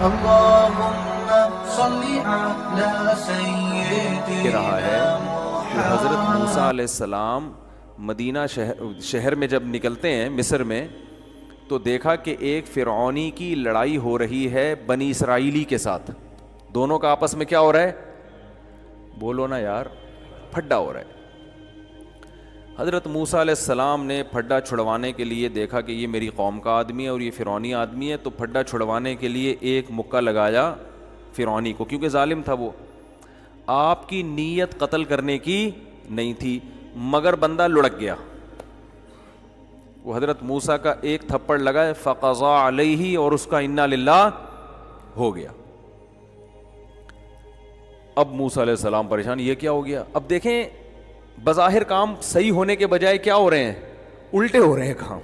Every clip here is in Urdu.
اللهم صل على سيدنا رہا ہے کہ حضرت موسیٰ علیہ السلام مدینہ شہر میں جب نکلتے ہیں مصر میں، تو دیکھا کہ ایک فرعونی کی لڑائی ہو رہی ہے بنی اسرائیلی کے ساتھ. دونوں کا آپس میں کیا ہو رہا ہے؟ بولو نا یار، پھڈا ہو رہا ہے. حضرت موسیٰ علیہ السلام نے پھڈا چھڑوانے کے لیے دیکھا کہ یہ میری قوم کا آدمی ہے اور یہ فرعونی آدمی ہے، تو پھڈا چھڑوانے کے لیے ایک مکہ لگایا فرعونی کو، کیونکہ ظالم تھا وہ. آپ کی نیت قتل کرنے کی نہیں تھی، مگر بندہ لڑک گیا. وہ حضرت موسیٰ کا ایک تھپڑ لگا فقضا علیہ، اور اس کا انا للہ ہو گیا. اب موسیٰ علیہ السلام پریشان، یہ کیا ہو گیا؟ اب دیکھیں بظاہر کام صحیح ہونے کے بجائے کیا ہو رہے ہیں؟ الٹے ہو رہے ہیں کام.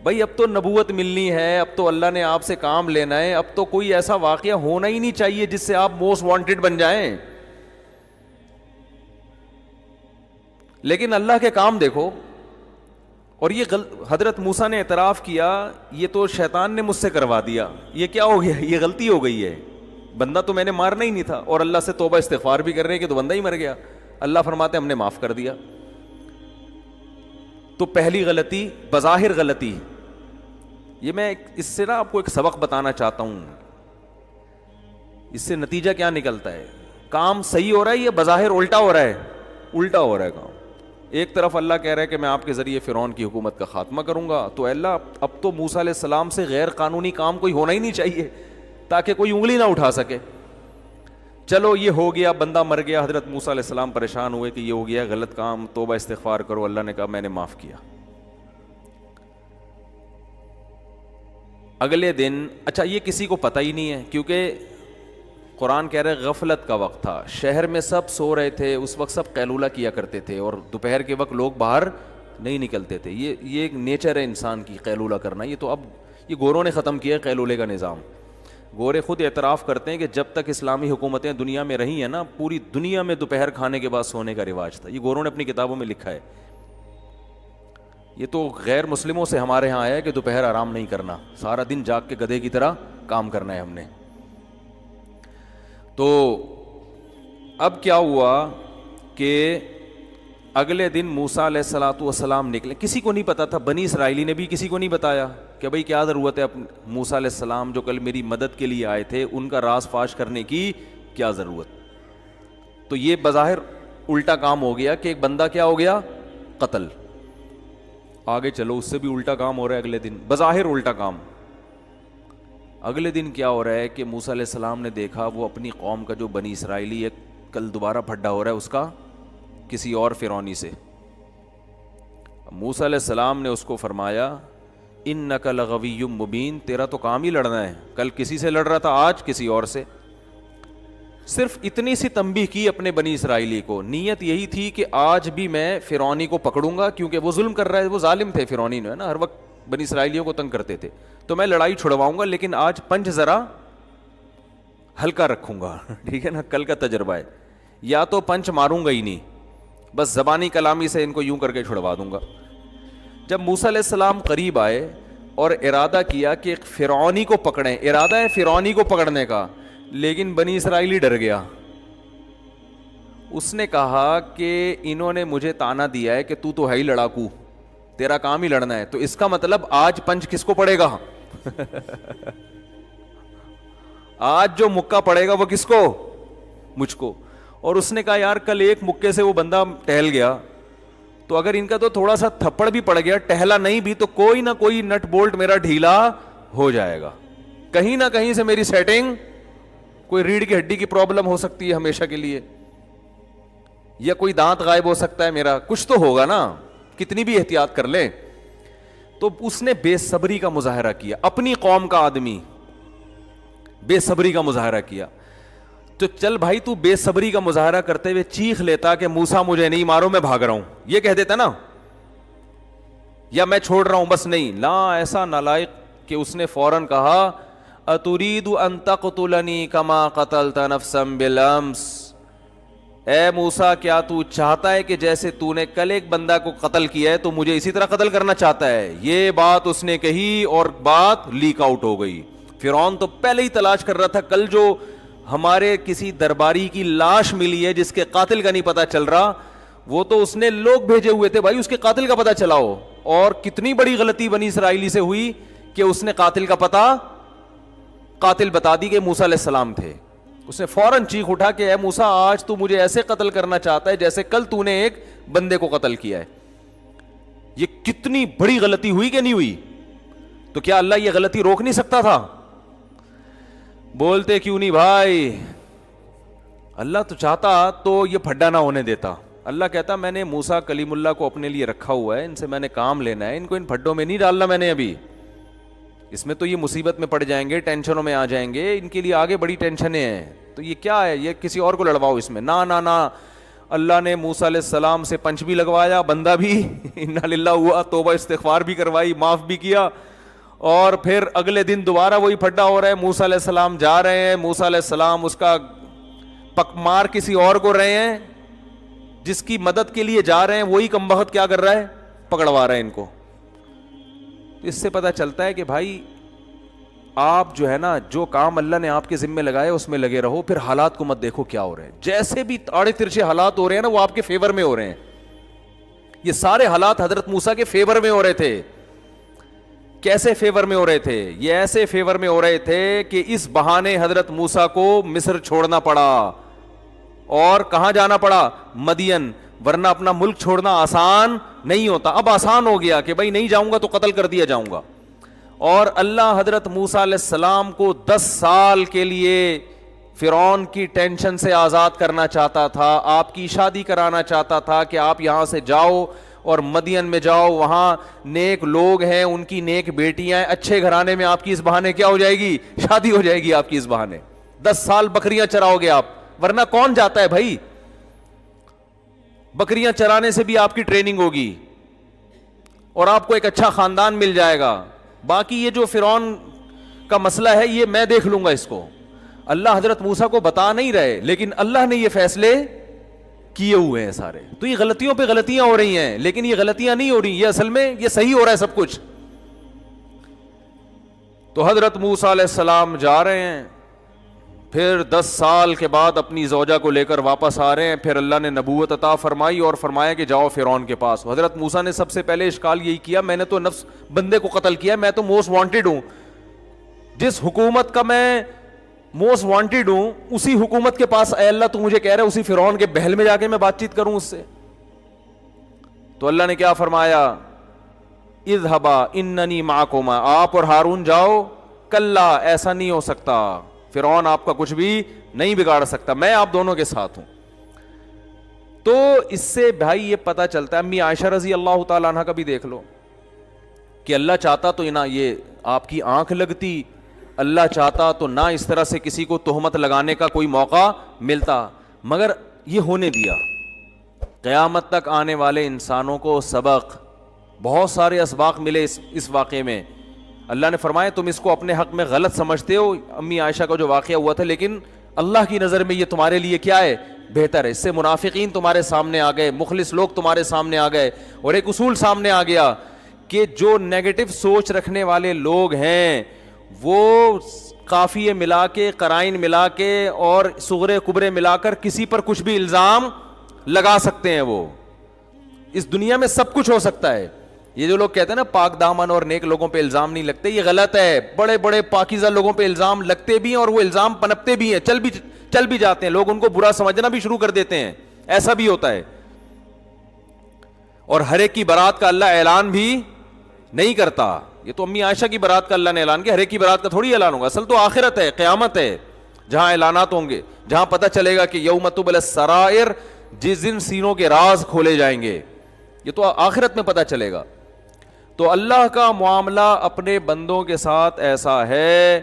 بھائی اب تو نبوت ملنی ہے، اب تو اللہ نے آپ سے کام لینا ہے، اب تو کوئی ایسا واقعہ ہونا ہی نہیں چاہیے جس سے آپ موسٹ وانٹڈ بن جائیں. لیکن اللہ کے کام دیکھو. اور یہ حضرت موسیٰ نے اعتراف کیا، یہ تو شیطان نے مجھ سے کروا دیا، یہ کیا ہو گیا؟ یہ غلطی ہو گئی ہے، بندہ تو میں نے مارنا ہی نہیں تھا. اور اللہ سے توبہ استغفار بھی کر رہے کہ تو بندہ ہی مر گیا. اللہ فرماتے ہم نے معاف کر دیا. تو پہلی غلطی بظاہر غلطی. یہ میں اس سے نا آپ کو ایک سبق بتانا چاہتا ہوں. اس سے نتیجہ کیا نکلتا ہے؟ کام صحیح ہو رہا ہے یا بظاہر الٹا ہو رہا ہے؟ الٹا ہو رہا ہے کام. ایک طرف اللہ کہہ رہا ہے کہ میں آپ کے ذریعے فرعون کی حکومت کا خاتمہ کروں گا، تو اللہ اب تو موسیٰ علیہ السلام سے غیر قانونی کام کوئی ہونا ہی نہیں چاہیے تاکہ کوئی انگلی نہ اٹھا سکے. چلو یہ ہو گیا، بندہ مر گیا. حضرت موسیٰ علیہ السلام پریشان ہوئے کہ یہ ہو گیا غلط کام، توبہ استغفار کرو. اللہ نے کہا میں نے معاف کیا. اگلے دن، اچھا یہ کسی کو پتہ ہی نہیں ہے کیونکہ قرآن کہہ رہے غفلت کا وقت تھا، شہر میں سب سو رہے تھے، اس وقت سب قیلولہ کیا کرتے تھے، اور دوپہر کے وقت لوگ باہر نہیں نکلتے تھے. یہ ایک نیچر ہے انسان کی قیلولہ کرنا. یہ تو اب یہ گوروں نے ختم کیا ہے قیلولے کا نظام. گورے خود اعتراف کرتے ہیں کہ جب تک اسلامی حکومتیں دنیا میں رہی ہیں نا، پوری دنیا میں دوپہر کھانے کے بعد سونے کا رواج تھا. یہ گوروں نے اپنی کتابوں میں لکھا ہے. یہ تو غیر مسلموں سے ہمارے ہاں آیا ہے کہ دوپہر آرام نہیں کرنا، سارا دن جاگ کے گدھے کی طرح کام کرنا ہے ہم نے. تو اب کیا ہوا کہ اگلے دن موسیٰ علیہ الصلوۃ والسلام نکلے. کسی کو نہیں پتا تھا، بنی اسرائیلی نے بھی کسی کو نہیں بتایا کہ بھئی کیا ضرورت ہے موسیٰ علیہ السلام جو کل میری مدد کے لیے آئے تھے ان کا راز فاش کرنے کی کیا ضرورت. تو یہ بظاہر الٹا کام ہو گیا کہ ایک بندہ کیا ہو گیا؟ قتل. آگے چلو اس سے بھی الٹا کام ہو رہا ہے اگلے دن، بظاہر الٹا کام. اگلے دن کیا ہو رہا ہے کہ موسیٰ علیہ السلام نے دیکھا وہ اپنی قوم کا جو بنی اسرائیلی ہے کل دوبارہ پھڈا ہو رہا ہے اس کا کسی اور فرعونی سے. موسیٰ علیہ السلام نے اس کو فرمایا انک لغوی مبین، تیرا تو کام ہی لڑنا ہے، کل کسی سے لڑ رہا تھا آج کسی اور سے. صرف اتنی سی تنبیہ کی اپنے بنی اسرائیلی کو. نیت یہی تھی کہ آج بھی میں فرعونی کو پکڑوں گا کیونکہ وہ ظلم کر رہا ہے، وہ ظالم تھے فرعونی نے نا، ہر وقت بنی اسرائیلیوں کو تنگ کرتے تھے. تو میں لڑائی چھڑواؤں گا لیکن آج پنچ ذرا ہلکا رکھوں گا. ٹھیک ہے نا، کل کا تجربہ ہے. یا تو پنچ ماروں گا ہی نہیں، بس زبانی کلامی سے ان کو یوں کر کے چھڑوا دوں گا. جب موسیٰ علیہ السلام قریب آئے اور ارادہ کیا کہ فرعونی کو پکڑیں، ارادہ ہے فرعونی کو پکڑنے کا، لیکن بنی اسرائیلی ڈر گیا. اس نے کہا کہ انہوں نے مجھے تانا دیا ہے کہ تو ہے ہی لڑاکو، تیرا کام ہی لڑنا ہے، تو اس کا مطلب آج پنچ کس کو پڑے گا؟ آج جو مکہ پڑے گا وہ کس کو؟ مجھ کو. اور اس نے کہا یار کل ایک مکے سے وہ بندہ ٹہل گیا، تو اگر ان کا تو تھوڑا سا تھپڑ بھی پڑ گیا، ٹہلا نہیں بھی، تو کوئی نہ کوئی نٹ بولٹ میرا ڈھیلا ہو جائے گا. کہیں نہ کہیں سے میری سیٹنگ، کوئی ریڑھ کی ہڈی کی پرابلم ہو سکتی ہے ہمیشہ کے لیے، یا کوئی دانت غائب ہو سکتا ہے میرا، کچھ تو ہوگا نا، کتنی بھی احتیاط کر لیں. تو اس نے بے صبری کا مظاہرہ کیا، اپنی قوم کا آدمی بے صبری کا مظاہرہ کیا. تو چل بھائی تو بے صبری کا مظاہرہ کرتے ہوئے چیخ لیتا کہ موسیٰ مجھے نہیں مارو میں بھاگ رہا ہوں، یہ کہہ دیتا نا، یا میں چھوڑ رہا ہوں بس. نہیں، لا، ایسا نالائق کہ اس نے فوراً کہا اتريد ان تقتلني كما قتلت نفسا بالامس، اے موسیٰ کیا تو چاہتا ہے کہ جیسے تو نے کل ایک بندہ کو قتل کیا ہے تو مجھے اسی طرح قتل کرنا چاہتا ہے؟ یہ بات اس نے کہی اور بات لیک آؤٹ ہو گئی. فرعون تو پہلے ہی تلاش کر رہا تھا, کل جو ہمارے کسی درباری کی لاش ملی ہے جس کے قاتل کا نہیں پتا چل رہا, وہ تو اس نے لوگ بھیجے ہوئے تھے بھائی اس کے قاتل کا پتا چلاؤ. اور کتنی بڑی غلطی بنی اسرائیلی سے ہوئی کہ اس نے قاتل کا پتا قاتل بتا دی کہ موسیٰ علیہ السلام تھے. اس نے فوراً چیخ اٹھا کہ اے موسیٰ, آج تو مجھے ایسے قتل کرنا چاہتا ہے جیسے کل تو نے ایک بندے کو قتل کیا ہے. یہ کتنی بڑی غلطی ہوئی کہ نہیں ہوئی؟ تو کیا اللہ یہ غلطی روک نہیں سکتا تھا؟ بولتے کیوں نہیں بھائی, اللہ تو چاہتا تو یہ پھڈا نہ ہونے دیتا. اللہ کہتا میں نے موسیٰ کلیم اللہ کو اپنے لیے رکھا ہوا ہے, ان سے میں نے کام لینا ہے, ان کو ان پھڈوں میں نہیں ڈالنا میں نے ابھی. اس میں تو یہ مصیبت میں پڑ جائیں گے, ٹینشنوں میں آ جائیں گے, ان کے لیے آگے بڑی ٹینشنیں ہیں. تو یہ کیا ہے, یہ کسی اور کو لڑواؤ اس میں. نہ اللہ نے موسیٰ علیہ السلام سے پنچ بھی لگوایا, بندہ بھی انا للہ ہوا, توبہ استغفار بھی کروائی, معاف بھی کیا, اور پھر اگلے دن دوبارہ وہی پھڈا ہو رہا ہے. موسیٰ علیہ السلام جا رہے ہیں, موسیٰ علیہ السلام اس کا مار کسی اور کو رہے ہیں, جس کی مدد کے لیے جا رہے ہیں وہی کمبخت کیا کر رہا ہے, پکڑوا رہا ہے ان کو. اس سے پتہ چلتا ہے کہ بھائی آپ جو ہے نا, جو کام اللہ نے آپ کے ذمے لگائے اس میں لگے رہو, پھر حالات کو مت دیکھو کیا ہو رہے ہیں. جیسے بھی آڑے ترچے حالات ہو رہے ہیں نا, وہ آپ کے فیور میں ہو رہے ہیں. یہ سارے حالات حضرت موسیٰ کے فیور میں ہو رہے تھے. کیسے فیور میں ہو رہے تھے؟ یہ ایسے فیور میں ہو رہے تھے کہ اس بہانے حضرت موسیٰ کو مصر چھوڑنا پڑا. اور کہاں جانا پڑا؟ مدین. ورنہ اپنا ملک چھوڑنا آسان نہیں ہوتا. اب آسان ہو گیا کہ بھائی نہیں جاؤں گا تو قتل کر دیا جاؤں گا. اور اللہ حضرت موسیٰ علیہ السلام کو 10 سال کے لیے فرعون کی ٹینشن سے آزاد کرنا چاہتا تھا. آپ کی شادی کرانا چاہتا تھا کہ آپ یہاں سے جاؤ اور مدین میں جاؤ, وہاں نیک لوگ ہیں, ان کی نیک بیٹیاں ہیں, اچھے گھرانے میں آپ کی اس بہانے کیا ہو جائے گی, شادی ہو جائے گی آپ کی اس بہانے. 10 سال بکریاں چراؤ گے آپ, ورنہ کون جاتا ہے بھائی؟ بکریاں چرانے سے بھی آپ کی ٹریننگ ہوگی اور آپ کو ایک اچھا خاندان مل جائے گا. باقی یہ جو فرعون کا مسئلہ ہے یہ میں دیکھ لوں گا اس کو. اللہ حضرت موسیٰ کو بتا نہیں رہے, لیکن اللہ نے یہ فیصلے کیے ہوئے ہیں سارے. تو یہ غلطیوں پہ غلطیاں ہو رہی ہیں, لیکن یہ غلطیاں نہیں ہو رہی, یہ اصل میں یہ صحیح ہو رہا ہے سب کچھ. تو حضرت موسیٰ علیہ السلام جا رہے ہیں, پھر 10 سال کے بعد اپنی زوجہ کو لے کر واپس آ رہے ہیں. پھر اللہ نے نبوت عطا فرمائی اور فرمایا کہ جاؤ فرعون کے پاس. حضرت موسیٰ نے سب سے پہلے اشکال یہی کیا, میں نے تو نفس بندے کو قتل کیا, میں تو موسٹ وانٹیڈ ہوں, جس حکومت کا میں موسٹ وانٹیڈ ہوں اسی حکومت کے پاس اے اللہ تو مجھے کہہ رہا ہے اسی فرعون کے بہل میں جا کے میں بات چیت کروں اس سے. تو اللہ نے کیا فرمایا, اذهبا اننی معکما, آپ اور ہارون جاؤ. کلا, ایسا نہیں ہو سکتا, فرعون آپ کا کچھ بھی نہیں بگاڑ سکتا, میں آپ دونوں کے ساتھ ہوں. تو اس سے بھائی یہ پتہ چلتا ہے, امی عائشہ رضی اللہ تعالیٰ عنہ کا بھی دیکھ لو کہ اللہ چاہتا تو نہ یہ آپ کی آنکھ لگتی, اللہ چاہتا تو نہ اس طرح سے کسی کو تہمت لگانے کا کوئی موقع ملتا, مگر یہ ہونے دیا. قیامت تک آنے والے انسانوں کو سبق, بہت سارے اسباق ملے اس واقعے میں. اللہ نے فرمایا تم اس کو اپنے حق میں غلط سمجھتے ہو, امی عائشہ کا جو واقعہ ہوا تھا, لیکن اللہ کی نظر میں یہ تمہارے لیے کیا ہے, بہتر ہے. اس سے منافقین تمہارے سامنے آ گئے, مخلص لوگ تمہارے سامنے آ گئے, اور ایک اصول سامنے آ گیا کہ جو نیگیٹو سوچ رکھنے والے لوگ ہیں وہ قافیے ملا کے, قرائن ملا کے اور صغرے کبرے ملا کر کسی پر کچھ بھی الزام لگا سکتے ہیں. وہ اس دنیا میں سب کچھ ہو سکتا ہے. یہ جو لوگ کہتے ہیں نا پاک دامن اور نیک لوگوں پہ الزام نہیں لگتے, یہ غلط ہے. بڑے بڑے پاکیزہ لوگوں پہ الزام لگتے بھی ہیں اور وہ الزام پنپتے بھی ہیں, چل بھی جاتے ہیں, لوگ ان کو برا سمجھنا بھی شروع کر دیتے ہیں, ایسا بھی ہوتا ہے. اور ہر ایک کی برات کا اللہ اعلان بھی نہیں کرتا. یہ تو امی عائشہ کی برات کا اللہ نے اعلان کیا, ہر ایک کی برات کا تھوڑی اعلان ہوگا. اصل تو آخرت ہے, قیامت ہے, جہاں اعلانات ہوں گے, جہاں پتہ چلے گا کہ یوم تبلی السرائر, جس دن سینوں کے راز کھولے جائیں گے. یہ تو آخرت میں پتہ چلے گا. تو اللہ کا معاملہ اپنے بندوں کے ساتھ ایسا ہے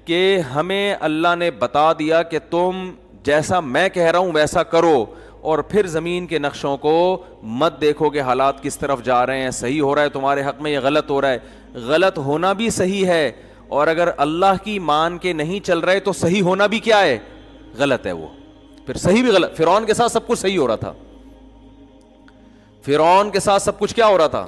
کہ ہمیں اللہ نے بتا دیا کہ تم جیسا میں کہہ رہا ہوں ویسا کرو, اور پھر زمین کے نقشوں کو مت دیکھو کہ حالات کس طرف جا رہے ہیں, صحیح ہو رہا ہے تمہارے حق میں, یہ غلط ہو رہا ہے. غلط ہونا بھی صحیح ہے, اور اگر اللہ کی مان کے نہیں چل رہے تو صحیح ہونا بھی کیا ہے, غلط ہے. وہ پھر صحیح بھی غلط. فرعون کے ساتھ سب کچھ صحیح ہو رہا تھا, فرعون کے ساتھ سب کچھ کیا ہو رہا تھا,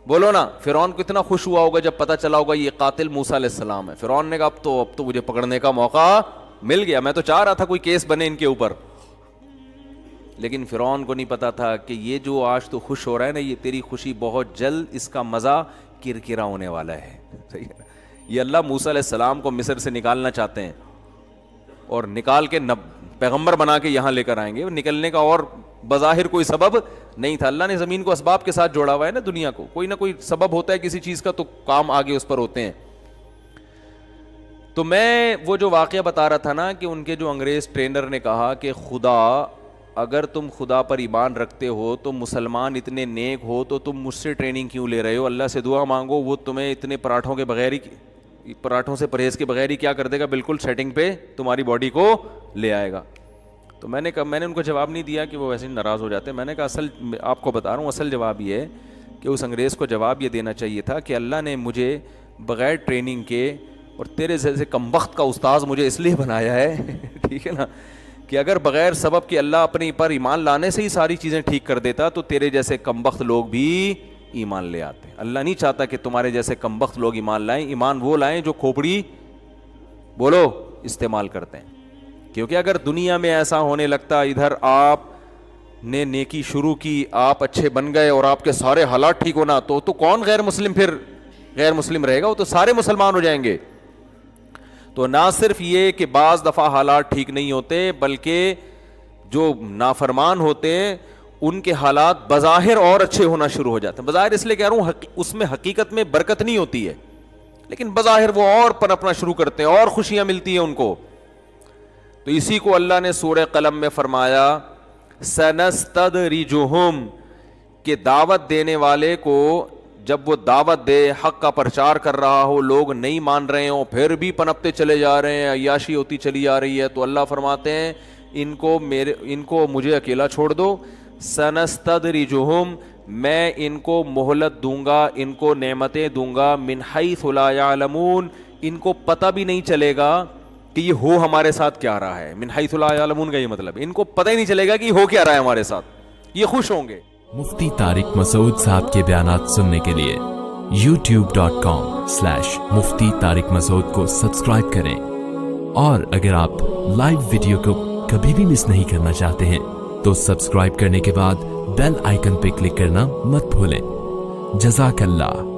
بولو نا, فرعون کو اتنا خوش ہوا ہوگا جب پتا چلا ہوگا یہ قاتل موسیٰ علیہ السلام ہے. فرعون نے کہا اب تو مجھے پکڑنے کا موقع مل گیا, میں تو چاہ رہا تھا کوئی کیس بنے ان کے اوپر. لیکن فرعون کو نہیں پتا تھا کہ یہ جو آج تو خوش ہو رہا ہے نا, یہ تیری خوشی بہت جلد اس کا مزہ کرکرا ہونے والا ہے. صحیح ہے. یہ اللہ موسیٰ علیہ السلام کو مصر سے نکالنا چاہتے ہیں اور نکال کے پیغمبر بنا کے یہاں لے کر آئیں گے. نکلنے کا اور بظاہر کوئی سبب نہیں تھا. اللہ نے زمین کو اسباب کے ساتھ جوڑا ہوا ہے نا, دنیا کو کوئی نہ کوئی سبب ہوتا ہے کسی چیز کا, تو کام آگے اس پر ہوتے ہیں. تو میں وہ جو واقعہ بتا رہا تھا نا کہ ان کے جو انگریز ٹرینر نے کہا کہ خدا, اگر تم خدا پر ایمان رکھتے ہو, تم مسلمان اتنے نیک ہو, تو تم مجھ سے ٹریننگ کیوں لے رہے ہو؟ اللہ سے دعا مانگو, وہ تمہیں اتنے پراٹھوں کے بغیر ہی, پراٹھوں سے پرہیز کے بغیر ہی کیا کر دے گا, بالکل سیٹنگ پہ تمہاری باڈی کو لے آئے گا. تو میں نے ان کو جواب نہیں دیا کہ وہ ویسے ہی ناراض ہو جاتے. میں نے کہا اصل آپ کو بتا رہا ہوں, اصل جواب یہ ہے کہ اس انگریز کو جواب یہ دینا چاہیے تھا کہ اللہ نے مجھے بغیر ٹریننگ کے اور تیرے جیسے کمبخت کا استاذ مجھے اس لیے بنایا ہے ٹھیک ہے نا, کہ اگر بغیر سبب کہ اللہ اپنے پر ایمان لانے سے ہی ساری چیزیں ٹھیک کر دیتا تو تیرے جیسے کمبخت لوگ بھی ایمان لے آتے. اللہ نہیں چاہتا کہ تمہارے جیسے کمبخت لوگ ایمان لائیں. ایمان وہ لائیں جو کھوپڑی بولو استعمال کرتے ہیں. کیونکہ اگر دنیا میں ایسا ہونے لگتا, ادھر آپ نے نیکی شروع کی, آپ اچھے بن گئے اور آپ کے سارے حالات ٹھیک ہونا, تو کون غیر مسلم پھر غیر مسلم رہے گا؟ وہ تو سارے مسلمان ہو جائیں گے. تو نہ صرف یہ کہ بعض دفعہ حالات ٹھیک نہیں ہوتے, بلکہ جو نافرمان ہوتے ہیں ان کے حالات بظاہر اور اچھے ہونا شروع ہو جاتے ہیں. بظاہر اس لیے کہہ رہا ہوں, اس میں حقیقت میں برکت نہیں ہوتی ہے, لیکن بظاہر وہ اور پنپنا شروع کرتے ہیں اور خوشیاں ملتی ہیں ان کو. تو اسی کو اللہ نے سورہ قلم میں فرمایا سنستدرجہم, کہ دعوت دینے والے کو جب وہ دعوت دے, حق کا پرچار کر رہا ہو, لوگ نہیں مان رہے ہوں, پھر بھی پنپتے چلے جا رہے ہیں, عیاشی ہوتی چلی جا رہی ہے, تو اللہ فرماتے ہیں ان کو مجھے اکیلا چھوڑ دو. سنستدرجہم, میں ان کو مہلت دوں گا, ان کو نعمتیں دوں گا, من حیث لا یعلمون, ان کو پتہ بھی نہیں چلے گا کہ یہ ہو ہمارے ساتھ کیا رہا ہے. من حیث لا یعلمون کا یہ مطلب, ان کو پتہ ہی نہیں چلے گا کہ ہو کیا رہا ہے ہمارے ساتھ, یہ خوش ہوں گے. مفتی طارق مسعود صاحب کے بیانات سننے کے لیے youtube.com/مفتی طارق مسعود کو سبسکرائب کریں, اور اگر آپ لائیو ویڈیو کو کبھی بھی مس نہیں کرنا چاہتے ہیں تو سبسکرائب کرنے کے بعد بیل آئیکن پہ کلک کرنا مت بھولیں. جزاک اللہ.